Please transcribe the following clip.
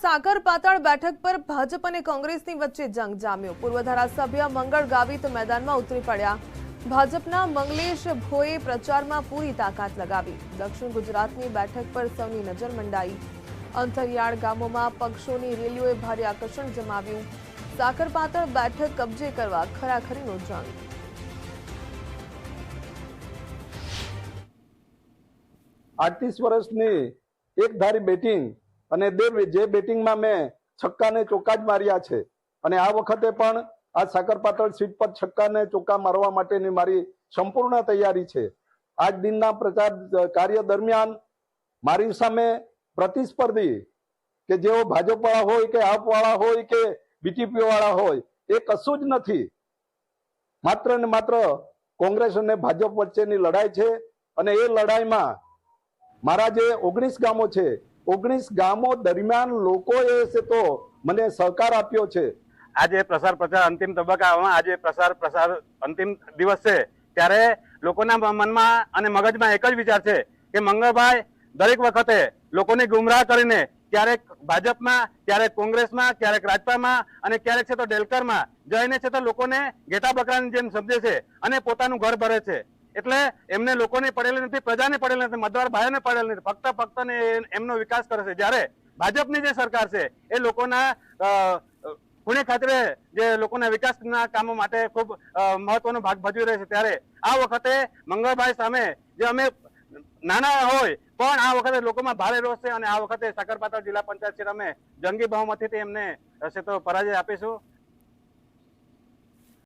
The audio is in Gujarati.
સાકર પાતાળ બેઠક પર ભાજપ અને કોંગ્રેસની વચ્ચે જંગ જામ્યો। પૂર્વ ધારાસભ્ય મંગળ ગાવિત મેદાનમાં ઉતરી પડ્યા। ભાજપના મંગલેશ ભોએ પ્રચારમાં પૂરી તાકાત લગાવી। દક્ષિણ ગુજરાતની બેઠક પર સૌની નજર મંડાઈ। અંતરિયાળ ગામોમાં પક્ષોની રેલીઓએ ભારે આકર્ષણ જમાવ્યું। સાકર પાતાળ બેઠક કબજે કરવા ખરાખરીનો જંગ। आर्टिस्ट वर्षनी एक धारी बेटिंग અને જે બેટિંગમાં મેં છક્કા ને ચોક્કા જ માર્યા છે અને આ વખતે પણ આ સાકરપાતળ સીટ પર છક્કા ને ચોક્કા મારવા માટેની મારી સંપૂર્ણ તૈયારી છે। આજ દિનના પ્રચાર કાર્ય દરમિયાન મારી સામે પ્રતિસ્પર્ધી કે જેઓ ભાજપ વાળા હોય કે આપ વાળા હોય કે બીટીપી વાળા હોય એ કશું જ નથી। માત્ર ને માત્ર કોંગ્રેસ અને ભાજપ વચ્ચેની લડાઈ છે અને એ લડાઈમાં મારા જે 19 ગામો છે 19 ગામો દરમિયાન લોકોએ તો મને સહકાર આપ્યો છે। આજે પ્રચાર અંતિમ તબક્કામાં આજે પ્રચાર અંતિમ દિવસ છે ત્યારે લોકોના મનમાં અને મગજમાં એક જ વિચાર છે કે મંગળભાઈ દરેક વખતે લોકોને ગુમરાહ કરીને ક્યારેક ભાજપમાં ક્યારેક કોંગ્રેસમાં ક્યારેક રાજપામાં અને ક્યારેક છે તો ડેલકરમાં જઈને છે તો લોકોને ઘેટા બકરાની જેમ સમજે છે અને પોતાનું ઘર ભરે છે। એટલે એમને લોકોને પડેલી નથી, પ્રજાને પડેલી નથી, મતદાર ભાઈઓને પડેલી નથી, ફક્ત ને એમનો વિકાસ કરે છે। જ્યારે ભાજપની જે સરકાર છે એ લોકોના ખૂણે ખાતરે જે લોકોના વિકાસના કામો માટે ખૂબ મહત્વનો ભાગ ભજવી રહે છે ત્યારે આ વખતે મંગળભાઈ સામે જે અમે નાના હોય પણ આ વખતે લોકોમાં ભારે રોષ છે અને આ વખતે સાકરપાતળ જિલ્લા પંચાયત સીટ અમે જંગી બહુમતીથી એમને તો પરાજય આપીશું।